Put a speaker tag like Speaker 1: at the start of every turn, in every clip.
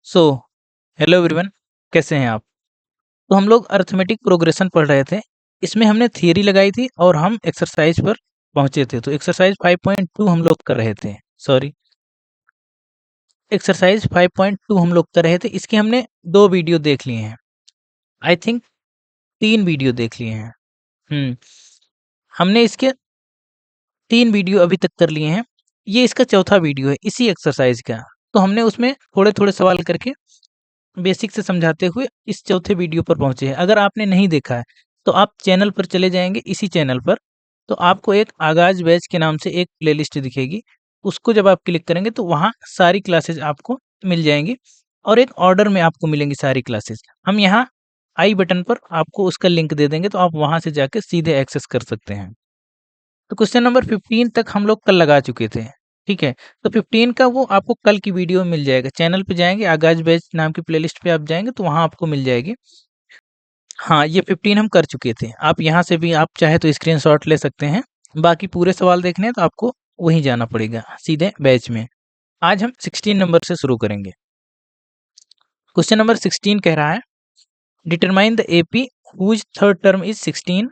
Speaker 1: So hello everyone, कैसे हैं आप? तो हम लोग अरिथमेटिक प्रोग्रेशन पढ़ रहे थे। इसमें हमने थियरी लगाई थी और हम एक्सरसाइज पर पहुंचे थे। तो एक्सरसाइज 5.2 हम लोग कर रहे थे। सॉरी, एक्सरसाइज 5.2 हम लोग कर रहे थे। इसके हमने 2 वीडियो देख लिए हैं। आई थिंक 3 वीडियो देख लिए हैं। हुँ, हमने इसके 3 वीडियो अभी तक कर लिए हैं। ये इसका चौथा वीडियो है इसी एक्सरसाइज का। तो हमने उसमें थोड़े-थोड़े सवाल करके बेसिक से समझाते हुए इस चौथे वीडियो पर पहुँचे हैं। अगर आपने नहीं देखा है, तो आप चैनल पर चले जाएँगे इसी चैनल पर, तो आपको एक आगाज़ बैच के नाम से एक प्लेलिस्ट दिखेगी। उसको जब आप क्लिक करेंगे तो वहाँ सारी क्लासेस आपको मिल जाएँगी और एक ऑर्डर में आपको मिलेंगी सारी क्लासेस। हम यहाँ आई बटन पर आपको उसका लिंक दे देंगे, तो आप वहाँ से जाके सीधे एक्सेस कर सकते हैं। तो क्वेश्चन नंबर 15 तक हम लोग कल लगा चुके थे, ठीक है? तो 15 का वो आपको कल की वीडियो में मिल जाएगा। चैनल पे जाएँगे, आगाज़ बैच नाम की प्लेलिस्ट पे आप जाएँगे तो वहाँ आपको मिल जाएगी। हाँ, ये 15 हम कर चुके थे। आप यहाँ से भी आप चाहे तो स्क्रीनशॉट ले सकते हैं। बाकी पूरे सवाल देखने हैं तो आपको वहीं जाना पड़ेगा, सीधे बैच में। आज हम 16 नंबर से शुरू करेंगे। क्वेश्चन नंबर 16 कह रहा है, determine the AP whose third term is 16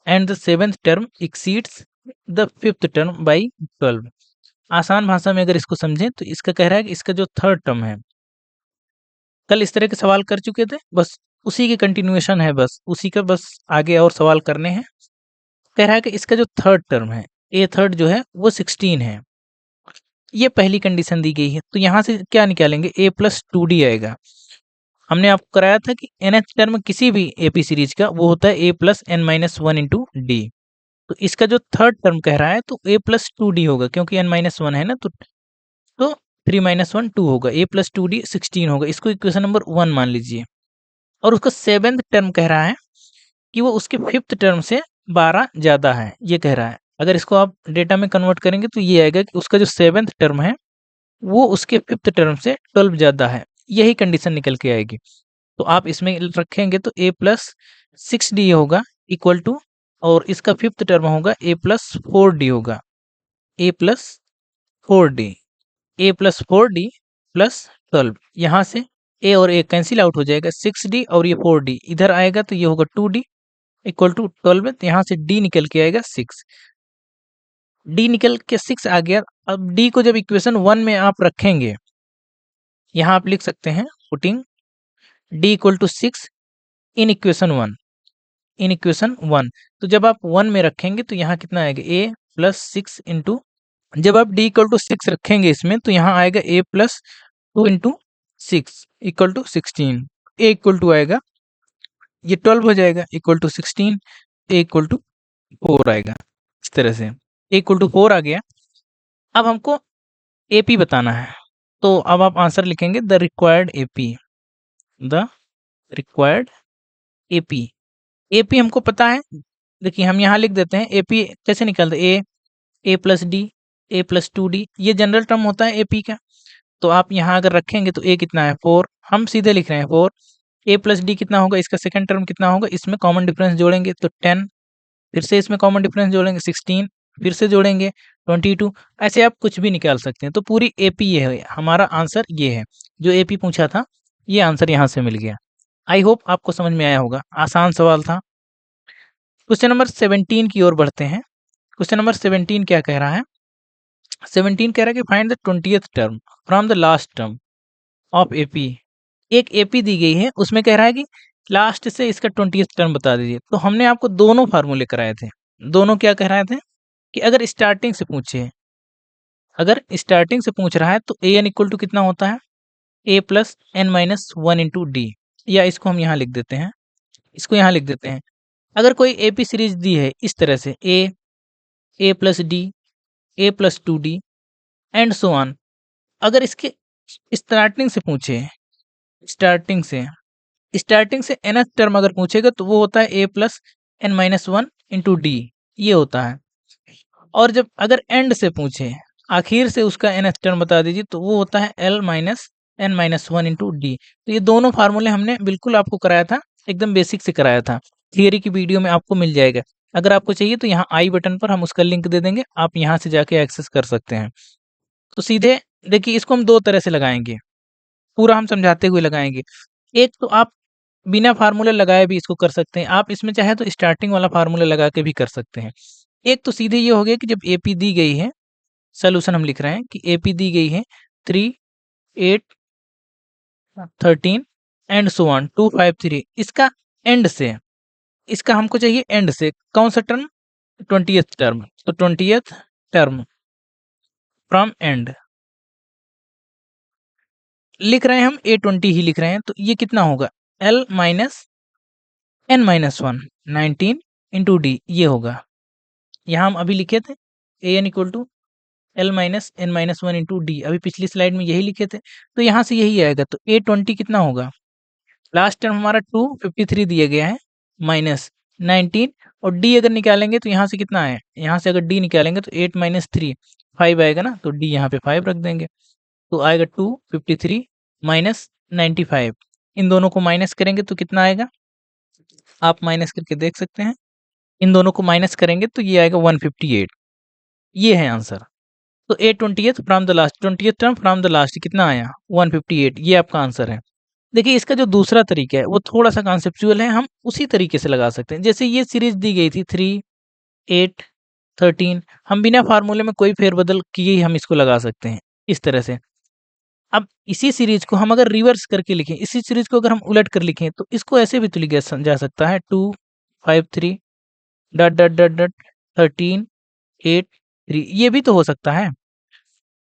Speaker 1: and the seventh term exceeds the fifth term by 12। आसान भाषा में अगर इसको समझें तो इसका कह रहा है कि इसका जो थर्ड टर्म है, कल इस तरह के सवाल कर चुके थे, बस उसी की कंटिन्यूएशन है, बस उसी का बस आगे और सवाल करने हैं। कह रहा है कि इसका जो थर्ड टर्म है, ए थर्ड जो है वो 16 है। ये पहली कंडीशन दी गई है। तो यहाँ से क्या निकालेंगे, ए प्लस 2d आएगा। हमने आपको कराया था कि nth टर्म किसी भी एपी सीरीज का वो होता है A plus N minus one into D. तो इसका जो थर्ड टर्म कह रहा है तो ए प्लस 2d होगा, क्योंकि एन माइनस वन है ना, तो 3 माइनस वन 2 होगा, ए प्लस 2d 16 होगा। इसको इक्वेशन नंबर 1 मान लीजिए। और उसका सेवेंथ टर्म कह रहा है कि वो उसके फिफ्थ टर्म से 12 ज़्यादा है, ये कह रहा है। अगर इसको आप डेटा में कन्वर्ट करेंगे तो ये आएगा कि उसका जो सेवेंथ टर्म है वो उसके फिफ्थ टर्म से 12 ज़्यादा है। यही कंडीशन निकल के आएगी। तो आप इसमें रखेंगे तो ए प्लस 6d होगा इक्वल टू, और इसका फिफ्थ टर्म होगा ए प्लस 4d होगा, ए प्लस 4d, ए प्लस 4d प्लस 12। यहाँ से ए और ए कैंसिल आउट हो जाएगा, 6d और ये 4d इधर आएगा तो ये होगा 2d इक्वल टू 12 है। तो यहाँ से d निकल के आएगा 6, d निकल के 6 आ गया। अब d को जब इक्वेशन 1 में आप रखेंगे, यहाँ आप लिख सकते हैं putting d equal to 6 in equation 1, in equation 1। तो जब आप 1 में रखेंगे तो यहाँ कितना आएगा, a प्लस 6 इंटू, जब आप d इक्वल टू 6 रखेंगे इसमें तो यहाँ आएगा a plus 2 into 6 equal to 16। a equal to आएगा, ये 12 हो जाएगा equal to 16, a equal to 4 आएगा। इस तरह से a इक्वल टू 4 आ गया। अब हमको AP बताना है, तो अब आप आंसर लिखेंगे the required AP, the required AP। AP हमको पता है, देखिए हम यहाँ लिख देते हैं AP कैसे निकालते हैं, ए plus D, A plus 2d, ये जनरल टर्म होता है AP का। तो आप यहाँ अगर रखेंगे तो a कितना है 4, हम सीधे लिख रहे हैं 4। a प्लस डी कितना होगा, इसका सेकंड टर्म कितना होगा, इसमें कॉमन डिफरेंस जोड़ेंगे तो 10, फिर से इसमें कॉमन डिफरेंस जोड़ेंगे 16, फिर से जोड़ेंगे 22। ऐसे आप कुछ भी निकाल सकते हैं। तो पूरी एपी ये है, हमारा आंसर ये है। जो एपी पूछा था ये आंसर यहाँ से मिल गया। आई होप आपको समझ में आया होगा, आसान सवाल था। क्वेश्चन नंबर 17 की ओर बढ़ते हैं। क्वेश्चन नंबर 17 क्या कह रहा है, 17 कह रहा है कि find the 20th term from the last term of AP. एक एपी दी गई है, उसमें कह रहा है कि लास्ट से इसका 20th टर्म बता दीजिए। तो हमने आपको दोनों फार्मूले कराए थे। दोनों क्या कह रहे थे कि अगर स्टार्टिंग से पूछे, अगर स्टार्टिंग से पूछ रहा है तो ए एन इक्वल टू कितना होता है, A plus N minus one into D, या इसको हम यहाँ लिख देते हैं, इसको यहाँ लिख देते हैं। अगर कोई एपी सीरीज दी है इस तरह से A plus D, A plus 2d and so on, अगर इसके स्टार्टिंग से पूछे, स्टार्टिंग से स्टार्टिंग से nth टर्म अगर पूछेगा तो वो होता है A plus N minus one into D, ये होता है। और जब अगर एंड से पूछे, आखिर से उसका nth टर्म बता दीजिए, तो वो होता है L minus N minus one into D. तो ये दोनों फार्मूले हमने बिल्कुल आपको कराया था, एकदम बेसिक से कराया था। थियरी की वीडियो में आपको मिल जाएगा। अगर आपको चाहिए तो यहाँ आई बटन पर हम उसका लिंक दे देंगे, आप यहाँ से जाके एक्सेस कर सकते हैं। तो सीधे देखिए, इसको हम दो तरह से लगाएंगे। पूरा हम समझाते हुए लगाएंगे। एक तो आप बिना फार्मूले लगाए भी इसको कर सकते हैं, आप इसमें चाहे तो स्टार्टिंग वाला फार्मूला लगा के भी कर सकते हैं। एक तो सीधे ये हो गया कि जब एपी दी गई है, सोल्यूशन हम लिख रहे हैं कि एपी दी गई है 3, 8, 13 एंड सो ऑन 2, 5, 3, इसका एंड से, इसका हमको चाहिए एंड से कौन सा टर्म, 20th टर्म, तो 20th टर्म फ्रॉम एंड लिख रहे हैं हम, A20 ही लिख रहे हैं, तो ये कितना होगा, L minus N minus 1, 19 into D, ये होगा। यहाँ हम अभी लिखे थे AN equal to L minus N minus 1 into D, अभी पिछली स्लाइड में यही लिखे थे, तो यहाँ से यही आएगा। तो A20 कितना होगा, लास्ट टर्म हमारा 253 दिया गया है, माइनस 19, और डी अगर निकालेंगे तो यहाँ से कितना है, यहाँ से अगर डी निकालेंगे तो 8 माइनस 3 5 आएगा ना, तो डी यहाँ पे 5 रख देंगे, तो आएगा 253 माइनस 95, इन दोनों को माइनस करेंगे तो कितना आएगा, आप माइनस करके देख सकते हैं, इन दोनों को माइनस करेंगे तो ये आएगा 158, ये है आंसर। तो A20th from the last, 20th term from the last कितना आया, 158, ये आपका आंसर है। देखिए इसका जो दूसरा तरीका है वो थोड़ा सा कॉन्सेप्चुअल है, हम उसी तरीके से लगा सकते हैं। जैसे ये सीरीज दी गई थी 3, 8, 13, हम बिना फार्मूले में कोई फेरबदल किए ही हम इसको लगा सकते हैं इस तरह से। अब इसी सीरीज को हम अगर रिवर्स करके लिखें, इसी सीरीज को अगर हम उलट कर लिखें तो इसको ऐसे भी तो लिखा जा सकता है, 2, 5, 3 डॉट डॉट डॉट डॉट 13, 8, 3, ये भी तो हो सकता है।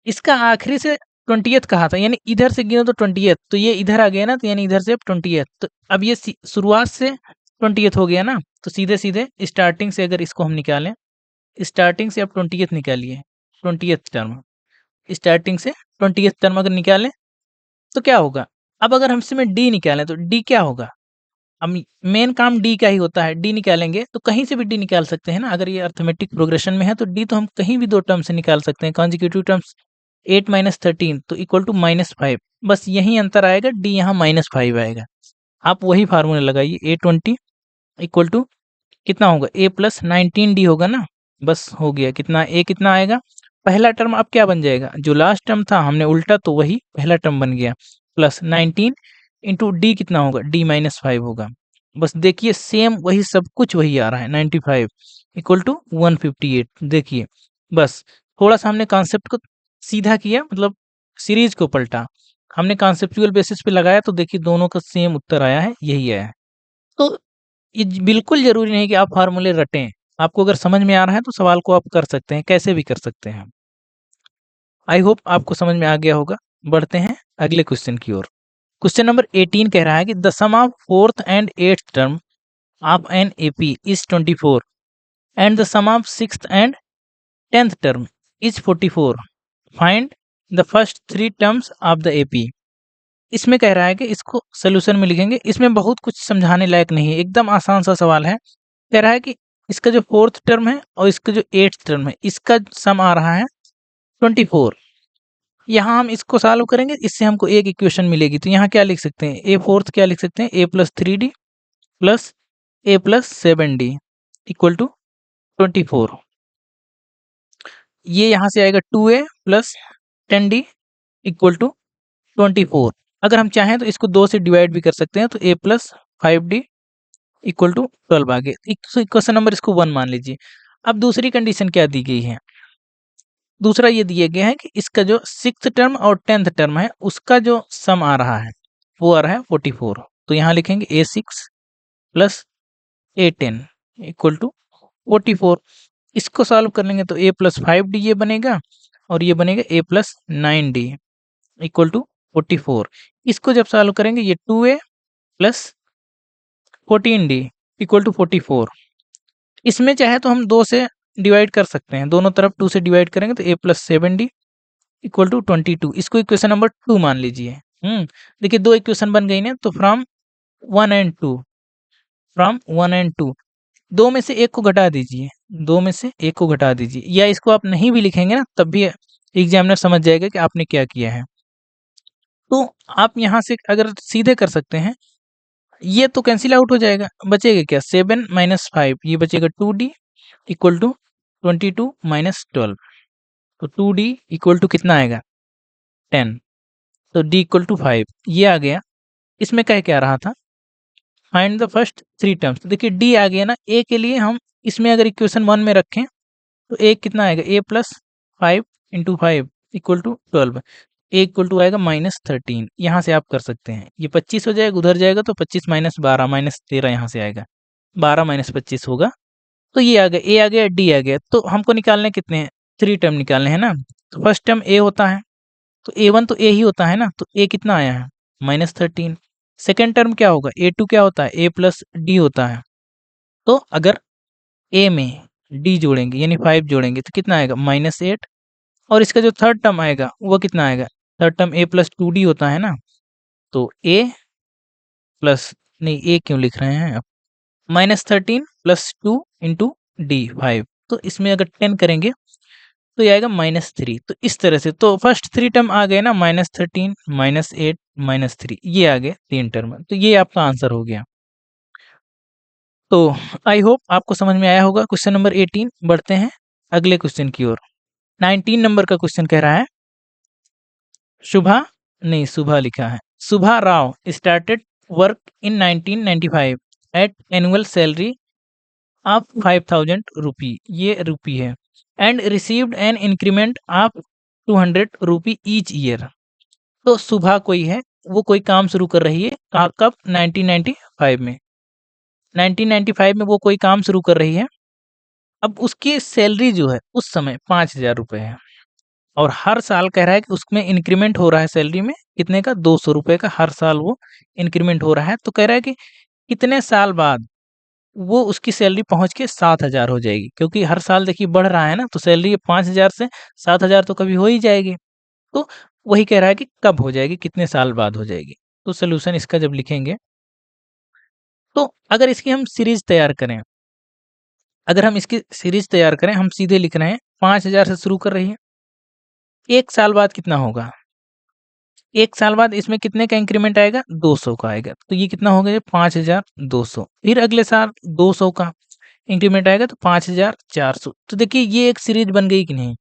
Speaker 1: इसका आखिरी से 20th कहा था, यानी इधर से गिनो तो 20th, तो ये इधर आ गया ना, तो यानी इधर से अब 20th, तो अब ये शुरुआत से 20th हो गया ना, तो सीधे सीधे स्टार्टिंग से अगर इसको हम निकालें, स्टार्टिंग से अब 20th निकालिए, 20th टर्म, स्टार्टिंग से 20th टर्म अगर निकालें तो क्या होगा, अब अगर हम इसमें डी निकालें तो डी क्या होगा, अब मेन काम डी का ही होता है, डी निकालेंगे तो कहीं से भी डी निकाल सकते हैं ना, अगर ये अर्थमेटिक प्रोग्रेशन में है तो डी तो हम कहीं भी दो टर्म से निकाल सकते हैं, कॉन्जिक्यूटिव टर्म्स 8 माइनस 13 तो इक्वल टू -5, बस यही अंतर आएगा, डी यहाँ -5 आएगा। आप वही फार्मूला लगाइए, A20 इक्वल टू कितना होगा, A प्लस 19D होगा ना, बस हो गया, कितना A कितना आएगा, पहला टर्म अब क्या बन जाएगा, जो लास्ट टर्म था हमने उल्टा तो वही पहला टर्म बन गया, प्लस 19 इंटू डी कितना होगा, D -5 होगा। बस देखिए सेम वही सब कुछ वही आ रहा है, 95 इक्वल टू 158, देखिए बस थोड़ा सा हमने कॉन्सेप्ट को सीधा किया, मतलब सीरीज को पलटा, हमने कॉन्सेप्चुअल बेसिस पे लगाया तो देखिए दोनों का सेम उत्तर आया है, यही आया है। तो ये बिल्कुल जरूरी नहीं कि आप फार्मूले रटें, आपको अगर समझ में आ रहा है तो सवाल को आप कर सकते हैं, कैसे भी कर सकते हैं। आई होप आपको समझ में आ गया होगा। बढ़ते हैं अगले क्वेश्चन की ओर। क्वेश्चन नंबर 18 कह रहा है कि the sum of 4th and 8th term of an AP is 24 and the sum of 6th and 10th term is 44, find the first 3 terms of the AP. इसमें कह रहा है कि इसको सोल्यूशन में लिखेंगे, इसमें बहुत कुछ समझाने लायक नहीं है, एकदम आसान सा सवाल है। कह रहा है कि इसका जो 4th टर्म है और इसका जो 8th टर्म है, इसका सम आ रहा है 24। यहाँ हम इसको सॉल्व करेंगे, इससे हमको एक इक्वेशन मिलेगी, तो यहाँ क्या लिख सकते हैं, ए फोर्थ क्या लिख सकते हैं, A plus 3D plus A प्लस 7D इक्वल टू 24। ये यहाँ से आएगा 2A plus 10D equal to 24। अगर हम चाहें तो इसको 2 से डिवाइड भी कर सकते हैं, तो A plus 5D equal to 12 आ गया। क्वेश्चन नंबर इसको 1 मान लीजिए। अब दूसरी कंडीशन क्या दी गई है, दूसरा ये दिया गया है कि इसका जो 6th टर्म और 10th टर्म है उसका जो सम आ रहा है वो आ रहा है 44। तो यहाँ लिखेंगे A6 plus A10 equal to 44। इसको सॉल्व कर लेंगे तो A प्लस 5D ये बनेगा और ये बनेगा A plus 9D equal to 44। इसको जब सॉल्व करेंगे ये 2A plus 14D equal to 44। इसमें चाहे तो हम 2 से डिवाइड कर सकते हैं, दोनों तरफ 2 से डिवाइड करेंगे तो A प्लस 7D इक्वल टू 22। इसको इक्वेशन नंबर 2 मान लीजिए। देखिए 2 इक्वेशन बन गई ना, तो फ्रॉम 1 एंड 2, फ्रॉम 1 एंड 2 2 में से एक को घटा दीजिए, 2 में से एक को घटा दीजिए, या इसको आप नहीं भी लिखेंगे ना तब भी एग्जामिनर समझ जाएगा कि आपने क्या किया है। तो आप यहाँ से अगर सीधे कर सकते हैं, ये तो कैंसिल आउट हो जाएगा, बचेगा क्या, 7 माइनस 5, ये बचेगा 2D इक्वल टू 22 माइनस 12, तो 2D इक्वल टू कितना आएगा 10। तो d इक्वल टू 5 ये आ गया। इसमें कह क्या रहा था, फाइंड द फर्स्ट 3 टर्म्स। तो देखिए d आ गया ना, a के लिए हम इसमें अगर इक्वेशन 1 में रखें तो a कितना आएगा, a plus 5 into 5 equal to 12। a equal to आएगा -13। यहाँ से आप कर सकते हैं, ये 25 हो जाएगा, उधर जाएगा तो 25 माइनस 12 माइनस 13 यहाँ से आएगा, 12 माइनस 25 होगा। तो ये आ गया, a आ गया, d आ गया। तो हमको निकालने कितने हैं, 3 टर्म निकालने हैं ना। तो फर्स्ट टर्म a होता है, तो a1 तो a ही होता है ना, तो a कितना आया है, -13। सेकेंड टर्म क्या होगा, a2 क्या होता है, a प्लस d होता है। तो अगर a में d जोड़ेंगे यानी 5 जोड़ेंगे तो कितना आएगा, -8। और इसका जो थर्ड टर्म आएगा वो कितना आएगा, third term a plus 2d होता है ना, तो a प्लस, नहीं a क्यों लिख रहे हैं आप, -13 प्लस 2 इंटू डी 5। तो इसमें अगर 10 करेंगे तो ये आएगा -3। तो इस तरह से तो फर्स्ट 3 टर्म आ गए ना, -13 -8 -3, ये आ गए 3 टर्म। तो ये आपका आंसर हो गया। तो आई होप आपको समझ में आया होगा क्वेश्चन नंबर 18। बढ़ते हैं अगले क्वेश्चन की ओर। 19 नंबर का क्वेश्चन कह रहा है, शुभा, नहीं शुभा लिखा है, Shubha Rao started work in 1995 at annual salary of 5000 rupee, ये रुपी है, and received an increment of 200 rupee each year. तो शुभा कोई है, वो कोई काम शुरू कर रही है, कब, 1995 में। 1995 में वो कोई काम शुरू कर रही है। अब उसकी सैलरी जो है उस समय 5000 रुपये है, और हर साल कह रहा है कि उसमें इंक्रीमेंट हो रहा है सैलरी में, कितने का, 200 रुपये का हर साल वो इंक्रीमेंट हो रहा है। तो कह रहा है कि कितने साल बाद वो उसकी सैलरी पहुंच के 7000 हो जाएगी, क्योंकि हर साल देखिए बढ़ रहा है ना, तो सैलरी 5000 से 7000 तो कभी हो ही जाएगी। तो वही कह रहा है कि कब हो जाएगी, कितने साल बाद हो जाएगी। तो सोल्यूशन इसका जब लिखेंगे, तो अगर इसकी हम सीरीज तैयार करें, अगर हम इसकी सीरीज तैयार करें, हम सीधे लिख रहे हैं 5000 से शुरू कर रही है, एक साल बाद कितना होगा, एक साल बाद इसमें कितने का इंक्रीमेंट आएगा, 200 का आएगा। तो ये कितना हो गया, 5200। फिर अगले साल 200 का इंक्रीमेंट आएगा तो 5400। तो देखिए ये एक सीरीज बन गई कि नहीं।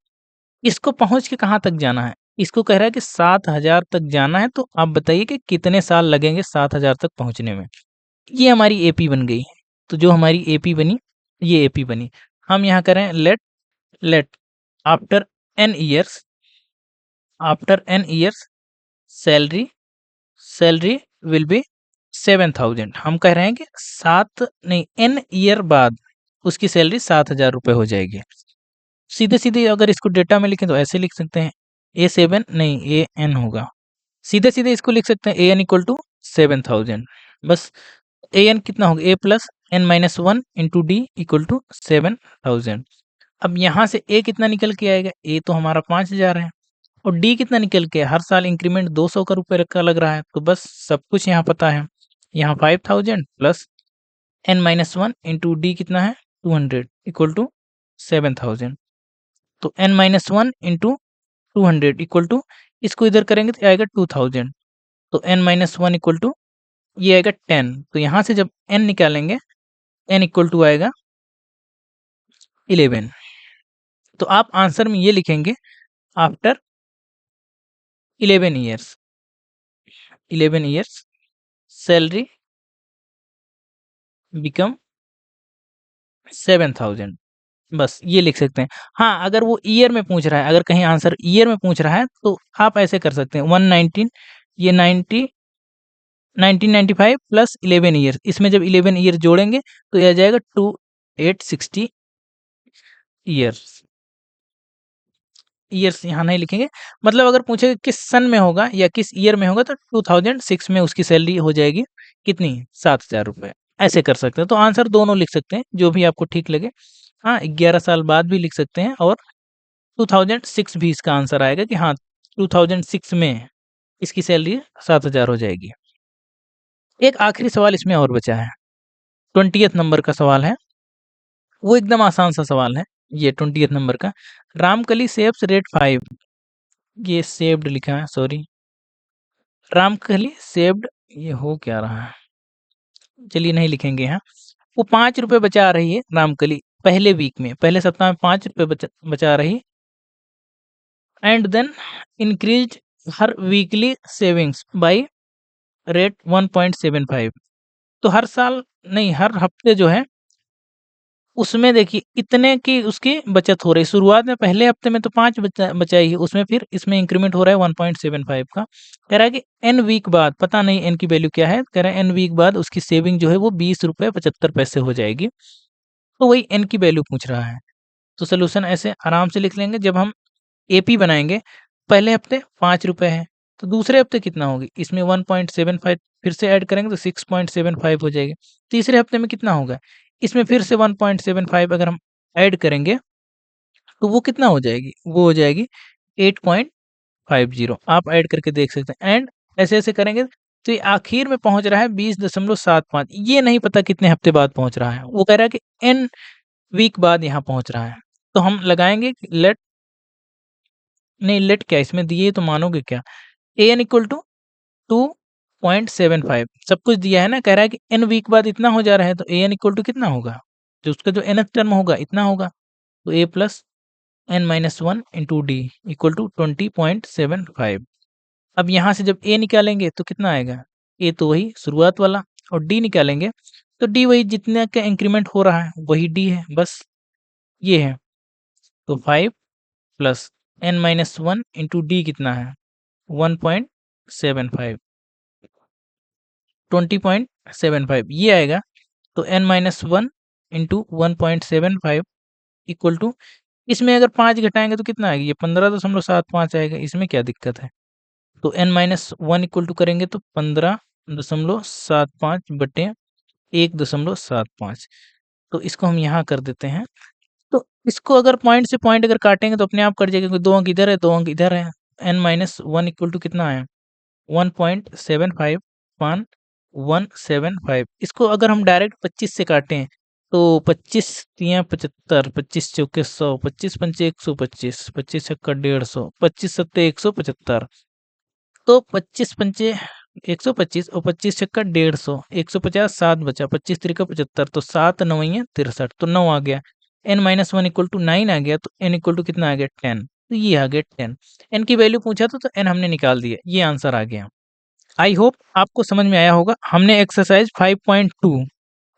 Speaker 1: इसको पहुंच के कहाँ तक जाना है, इसको कह रहा है कि 7000 तक जाना है। तो आप बताइए कि कितने साल लगेंगे 7000 तक पहुंचने में। ये हमारी एपी बन गई। तो जो हमारी एपी बनी, ये एपी बनी। हम यहाँ करें let, let after n years, after n years salary, salary will be 7000। हम कह रहे हैं कि 7 नहीं, एन ईयर बाद उसकी सैलरी 7000 रुपये हो जाएगी। सीधे सीधे अगर इसको डेटा में लिखें तो ऐसे लिख सकते हैं, A7 नहीं, AN होगा। सीधे सीधे इसको लिख सकते हैं AN इक्वल टू 7000। बस AN कितना होगा, A plus N minus 1 into D equal to 7000। अब यहाँ से A कितना निकल के आएगा, A तो हमारा 5000 है, और डी कितना निकल के, हर साल इंक्रीमेंट 200 का रुपये का लग रहा है। तो बस सब कुछ यहाँ पता है। यहाँ 5000 plus N minus 1 into D कितना है, 200 इक्वल टू 7000। तो n minus 1 into 200 equal to, इसको इधर करेंगे तो आएगा 2000। तो n माइनस 1 इक्वल टू, ये आएगा 10। तो यहाँ से जब n निकालेंगे, n इक्वल टू आएगा 11। तो आप आंसर में ये लिखेंगे, after 11 years, 11 years salary become 7000। बस ये लिख सकते हैं। हाँ, अगर वो ईयर में पूछ रहा है, अगर कहीं आंसर ईयर में पूछ रहा है तो आप ऐसे कर सकते हैं, 119, ये 1995 प्लस 11 ईयर, इसमें जब 11 ईयर जोड़ेंगे तो यह आ जाएगा 2860 ईयर्स। ईयर्स यहाँ नहीं लिखेंगे, मतलब अगर पूछे किस सन में होगा या किस ईयर में होगा तो 2006 में उसकी सैलरी हो जाएगी कितनी, 7000 रुपये। ऐसे कर सकते हैं। तो आंसर दोनों लिख सकते हैं, जो भी आपको ठीक लगे। हाँ, 11 साल बाद भी लिख सकते हैं, और 2006 भी इसका आंसर आएगा कि हाँ 2006 में इसकी सैलरी 7000 हो जाएगी। एक आखिरी सवाल इसमें और बचा है, 20th नंबर का सवाल है, वो एकदम आसान सा सवाल है। ये 20th नंबर का, रामकली सेव्स रेट 5, ये सेव्ड लिखा है, सॉरी, रामकली सेव्ड, ये हो क्या रहा है, चलिए नहीं लिखेंगे यहाँ। वो 5 रुपये बचा रही है रामकली, पहले वीक में, पहले सप्ताह में 5 रुपये बचा रही, and then increase her weekly savings by rate 1.75। तो हर साल नहीं, हर हफ्ते जो है उसमें देखिए इतने की उसकी बचत हो रही है। शुरुआत में पहले हफ्ते में तो 5 बचाई है, उसमें फिर इसमें इंक्रीमेंट हो रहा है 1.75 का। कह रहा है कि एन वीक बाद, पता नहीं एन की वैल्यू क्या है, कह रहा है एन वीक बाद उसकी सेविंग जो है वो 20 रुपये 75 पैसे हो जाएगी। तो वही एन की वैल्यू पूछ रहा है। तो सोल्यूशन ऐसे आराम से लिख लेंगे। जब हम एपी बनाएंगे, पहले हफ्ते 5 रुपये है, तो दूसरे हफ्ते कितना होगी, इसमें 1.75 फिर से ऐड करेंगे तो 6.75 हो जाएगी। तीसरे हफ्ते में कितना होगा, इसमें फिर से 1.75 अगर हम ऐड करेंगे तो वो कितना हो जाएगी, वो हो जाएगी 8.50। आप ऐड करके देख सकते हैं। एंड ऐसे ऐसे करेंगे तो ये आखिर में पहुंच रहा है 20.75। ये नहीं पता कितने हफ्ते बाद पहुंच रहा है, वो कह रहा है कि एन वीक बाद यहाँ पहुंच रहा है। तो हम लगाएंगे लेट, नहीं लेट क्या इसमें दिए तो मानोगे क्या, ए एन इक्वल टू 2.75 सब कुछ दिया है ना। कह रहा है कि एन वीक बाद इतना हो जा रहा है, तो ए एन इक्वल टू कितना होगा, जो उसका जो एन टर्म होगा इतना होगा। तो A plus N minus one into D equal to 20.75। अब यहाँ से जब ए निकालेंगे तो कितना आएगा, ए तो वही शुरुआत वाला, और डी निकालेंगे तो डी वही जितने का इंक्रीमेंट हो रहा है वही डी है, बस ये है। तो 5 plus N minus one into D कितना है 1.75, 20.75 ये आएगा। तो n minus one into 1.75 equal to, इसमें अगर 5 घटाएंगे तो कितना आएगा, ये 15.75 आएगा, इसमें क्या दिक्कत है। तो n minus one equal to करेंगे तो 15.75 बटे 1.75। तो इसको हम यहाँ कर देते हैं। तो इसको अगर पॉइंट से पॉइंट अगर काटेंगे तो अपने आप कट जाएगा, क्योंकि 2 अंक इधर है 2 अंक इधर है। N minus one equal to कितना है 1.75 पान 175। इसको अगर हम डायरेक्ट 25 से काटें तो 25 तियाँ 75, 25 चौके 100, 25 पंचे 125, 25 छक्का 150, 25 सत्ते 175। तो 25 पंचे 125 और 25 छक्का 150, 150 7 बचा, 25 तिरका 75, तो 7 नवैया 63, तो 9 आ गया। N minus one equal to 9 आ गया, तो एन इक्वल टू कितना आ गया 10। तो ये आ गया 10। एन की वैल्यू पूछा था तो एन हमने निकाल दिया, ये आंसर आ गया। आई होप आपको समझ में आया होगा। हमने एक्सरसाइज 5.2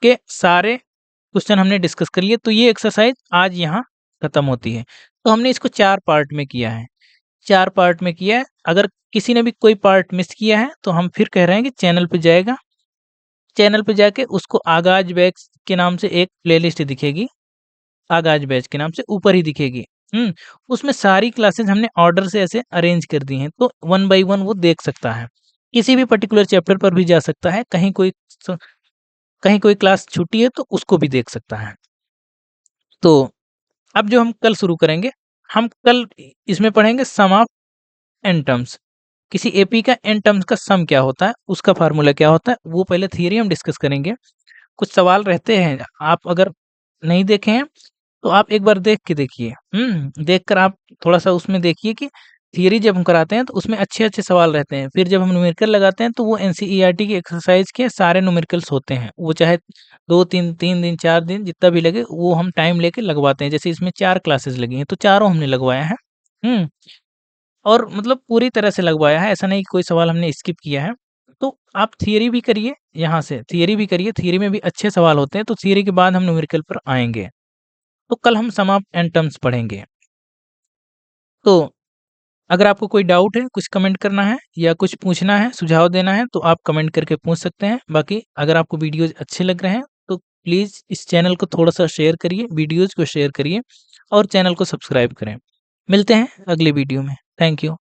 Speaker 1: के सारे क्वेश्चन हमने डिस्कस कर लिए। तो ये एक्सरसाइज आज यहाँ खत्म होती है। तो हमने इसको 4 पार्ट में किया है, 4 पार्ट में किया है। अगर किसी ने भी कोई पार्ट मिस किया है तो हम फिर कह रहे हैं कि चैनल पे जाएगा, चैनल पे जाके उसको आगाज बैच के नाम से एक प्लेलिस्ट दिखेगी, आगाज बैच के नाम से ऊपर ही दिखेगी। उसमें सारी क्लासेस हमने ऑर्डर से ऐसे अरेंज कर दी हैं, तो 1 बाय 1 वो देख सकता है। किसी भी पर्टिकुलर चैप्टर पर भी जा सकता है, कहीं कोई क्लास छूटी है तो उसको भी देख सकता है। तो अब जो हम कल शुरू करेंगे, हम कल इसमें पढ़ेंगे सम ऑफ एन टर्म्स। किसी एपी का एन टर्म्स का सम क्या होता है, उसका फार्मूला क्या होता है, वो पहले थियरी हम डिस्कस करेंगे। कुछ सवाल रहते हैं, आप अगर नहीं देखे हैं तो आप एक बार देख के देखिए। देखकर आप थोड़ा सा उसमें देखिए कि थियरी जब हम कराते हैं तो उसमें अच्छे अच्छे सवाल रहते हैं। फिर जब हम न्यूमेरिकल लगाते हैं तो वो एनसीईआरटी की एक्सरसाइज के सारे न्यूमेरिकल्स होते हैं, वो चाहे 2 3 दिन 4 दिन जितना भी लगे, वो हम टाइम लेके लगवाते हैं। जैसे इसमें 4 क्लासेस लगी हैं तो चारों हमने लगवाया है। और मतलब पूरी तरह से लगवाया है, ऐसा नहीं कि कोई सवाल हमने स्किप किया है। तो आप थियरी भी करिए, यहाँ से थियरी भी करिए, थियरी में भी अच्छे सवाल होते हैं। तो थियरी के बाद हम न्यूमेरिकल पर आएंगे। तो कल हम सम ऑफ एन टर्म्स पढ़ेंगे। तो अगर आपको कोई डाउट है, कुछ कमेंट करना है या कुछ पूछना है, सुझाव देना है, तो आप कमेंट करके पूछ सकते हैं। बाकी अगर आपको वीडियोज अच्छे लग रहे हैं तो प्लीज़ इस चैनल को थोड़ा सा शेयर करिए, वीडियोज को शेयर करिए और चैनल को सब्सक्राइब करें। मिलते हैं अगले वीडियो में। Thank you.